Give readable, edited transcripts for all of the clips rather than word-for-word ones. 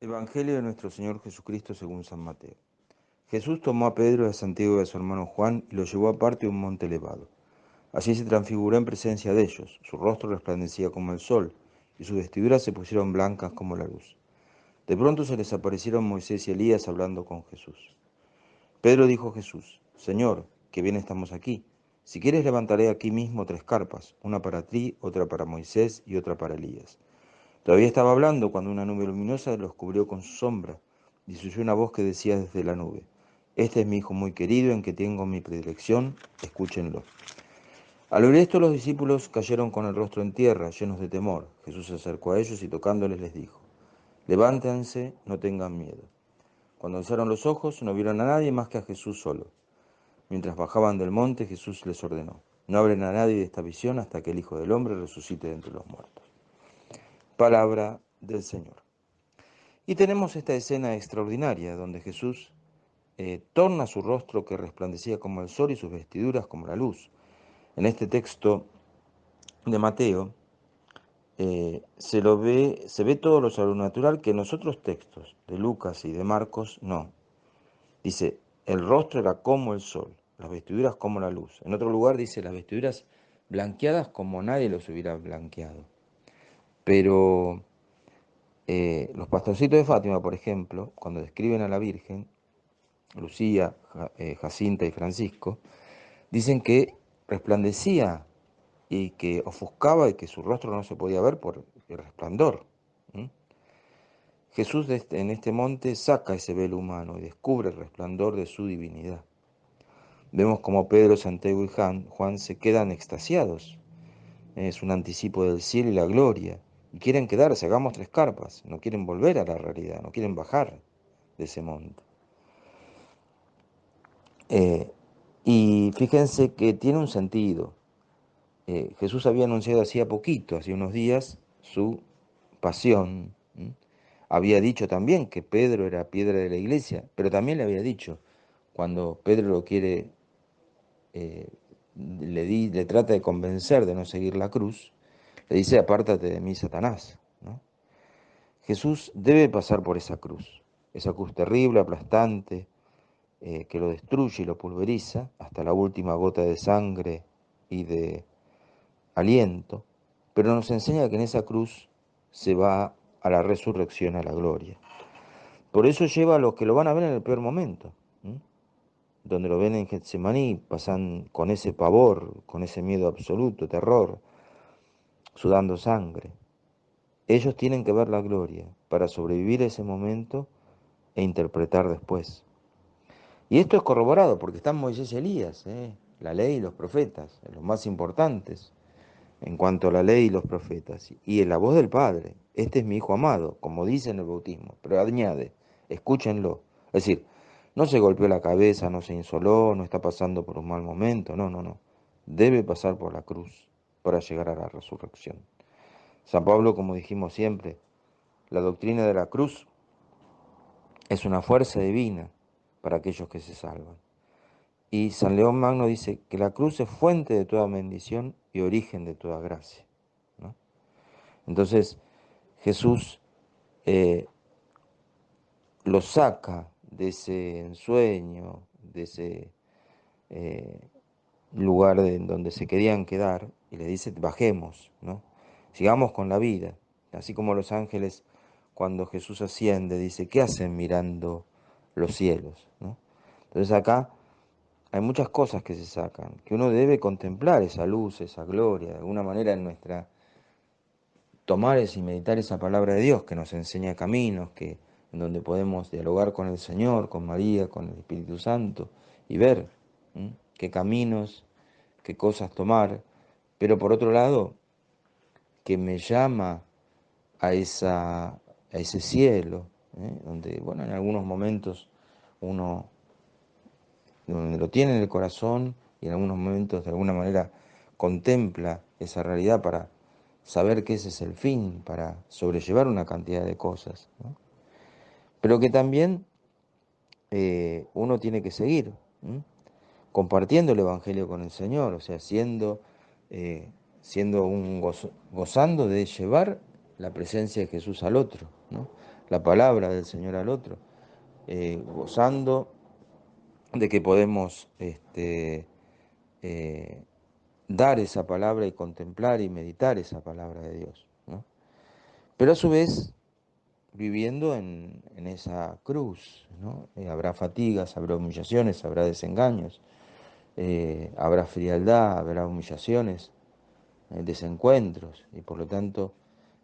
Evangelio de nuestro Señor Jesucristo según San Mateo. Jesús tomó a Pedro y a Santiago y a su hermano Juan y los llevó aparte a un monte elevado. Allí se transfiguró en presencia de ellos, su rostro resplandecía como el sol, y sus vestiduras se pusieron blancas como la luz. De pronto se les aparecieron Moisés y Elías hablando con Jesús. Pedro dijo a Jesús: Señor, qué bien estamos aquí. Si quieres levantaré aquí mismo 3 carpas, una para ti, otra para Moisés y otra para Elías. Todavía estaba hablando cuando una nube luminosa los cubrió con su sombra, y se oyó una voz que decía desde la nube: Este es mi Hijo muy querido, en que tengo mi predilección, escúchenlo. Al oír esto, los discípulos cayeron con el rostro en tierra, llenos de temor. Jesús se acercó a ellos y tocándoles les dijo: Levántense, no tengan miedo. Cuando alzaron los ojos, no vieron a nadie más que a Jesús solo. Mientras bajaban del monte, Jesús les ordenó: No hablen a nadie de esta visión hasta que el Hijo del Hombre resucite de entre los muertos. Palabra del Señor. Y tenemos esta escena extraordinaria donde Jesús torna su rostro que resplandecía como el sol y sus vestiduras como la luz. En este texto de Mateo se ve todo lo sobrenatural que en los otros textos de Lucas y de Marcos no. Dice, el rostro era como el sol, las vestiduras como la luz. En otro lugar dice, las vestiduras blanqueadas como nadie los hubiera blanqueado. Pero los pastorcitos de Fátima, por ejemplo, cuando describen a la Virgen, Lucía, Jacinta y Francisco, dicen que resplandecía y que ofuscaba y que su rostro no se podía ver por el resplandor. ¿Mm? Jesús en este monte saca ese velo humano y descubre el resplandor de su divinidad. Vemos como Pedro, Santiago y Juan se quedan extasiados. Es un anticipo del cielo y la gloria. Y quieren quedarse, hagamos 3 carpas. No quieren volver a la realidad, no quieren bajar de ese monte. Y fíjense que tiene un sentido. Jesús había anunciado hacía poquito, hacía unos días, su pasión. Había dicho también que Pedro era piedra de la iglesia, pero también le había dicho, cuando Pedro lo quiere, le trata de convencer de no seguir la cruz, le dice: apártate de mí, Satanás, ¿no? Jesús debe pasar por esa cruz terrible, aplastante, que lo destruye y lo pulveriza hasta la última gota de sangre y de aliento, pero nos enseña que en esa cruz se va a la resurrección, a la gloria. Por eso lleva a los que lo van a ver en el peor momento, ¿sí? Donde lo ven en Getsemaní, pasan con ese pavor, con ese miedo absoluto, terror, sudando sangre. Ellos tienen que ver la gloria para sobrevivir a ese momento e interpretar después. Y esto es corroborado porque están Moisés y Elías, la ley y los profetas, los más importantes en cuanto a la ley y los profetas, y en la voz del Padre: este es mi Hijo amado, como dice en el bautismo, pero añade, escúchenlo. Es decir, no se golpeó la cabeza, no se insoló, no está pasando por un mal momento, no, no, no. Debe pasar por la cruz para llegar a la resurrección. San Pablo, como dijimos siempre, la doctrina de la cruz es una fuerza divina para aquellos que se salvan. Y San León Magno dice que la cruz es fuente de toda bendición y origen de toda gracia, ¿no? Entonces, Jesús los saca de ese ensueño, de ese eh, lugar en donde se querían quedar, y le dice: bajemos, ¿no? Sigamos con la vida. Así como los ángeles, cuando Jesús asciende, dice: ¿qué hacen mirando los cielos?, ¿no? Entonces acá hay muchas cosas que se sacan, que uno debe contemplar esa luz, esa gloria, de alguna manera en nuestra tomar y meditar esa palabra de Dios que nos enseña caminos, en donde podemos dialogar con el Señor, con María, con el Espíritu Santo, y ver qué caminos, qué cosas tomar, pero por otro lado, que me llama a ese cielo, donde, bueno, en algunos momentos uno donde lo tiene en el corazón y en algunos momentos de alguna manera contempla esa realidad para saber que ese es el fin, para sobrellevar una cantidad de cosas, ¿no? Pero que también uno tiene que seguir compartiendo el Evangelio con el Señor, o sea, eh, gozando de llevar la presencia de Jesús al otro, ¿no? la palabra del Señor al otro, gozando de que podemos dar esa palabra y contemplar y meditar esa palabra de Dios, ¿no? Pero a su vez viviendo en esa cruz, ¿no? Habrá fatigas, habrá humillaciones, habrá desengaños, habrá frialdad, habrá humillaciones, desencuentros, y por lo tanto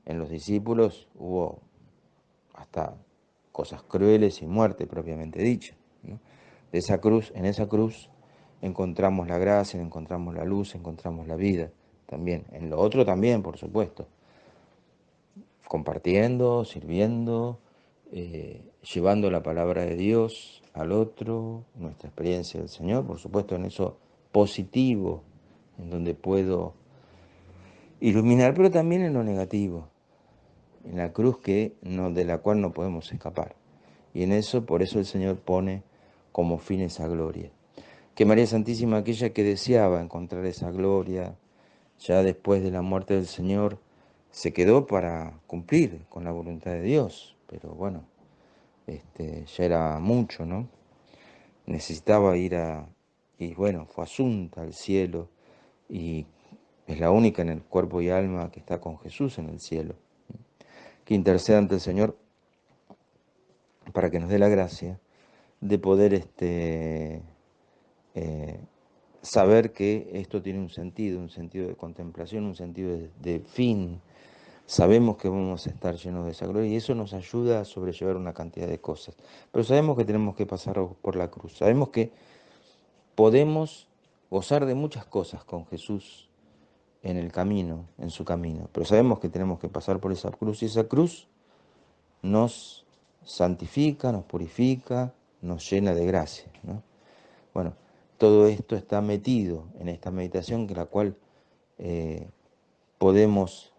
en los discípulos hubo hasta cosas crueles y muerte propiamente dicha, ¿no? De esa cruz, en esa cruz encontramos la gracia, encontramos la luz, encontramos la vida también. En lo otro también, por supuesto, compartiendo, sirviendo, llevando la palabra de Dios al otro, nuestra experiencia del Señor, por supuesto en eso positivo, en donde puedo iluminar, pero también en lo negativo, en la cruz de la cual no podemos escapar. Y en eso, por eso el Señor pone como fin esa gloria. Que María Santísima, aquella que deseaba encontrar esa gloria, ya después de la muerte del Señor, se quedó para cumplir con la voluntad de Dios, pero bueno, ya era mucho, ¿no? Necesitaba y bueno, fue asunta al cielo, y es la única en el cuerpo y alma que está con Jesús en el cielo, que interceda ante el Señor para que nos dé la gracia de poder eh, saber que esto tiene un sentido de contemplación, un sentido de fin. Sabemos que vamos a estar llenos de esa gloria y eso nos ayuda a sobrellevar una cantidad de cosas. Pero sabemos que tenemos que pasar por la cruz. Sabemos que podemos gozar de muchas cosas con Jesús en el camino, en su camino. Pero sabemos que tenemos que pasar por esa cruz y esa cruz nos santifica, nos purifica, nos llena de gracia, ¿no? Bueno, todo esto está metido en esta meditación, que la cual eh, podemos,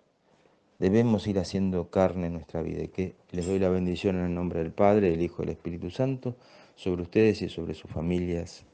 debemos ir haciendo carne en nuestra vida. Y que les doy la bendición en el nombre del Padre, del Hijo y del Espíritu Santo, sobre ustedes y sobre sus familias.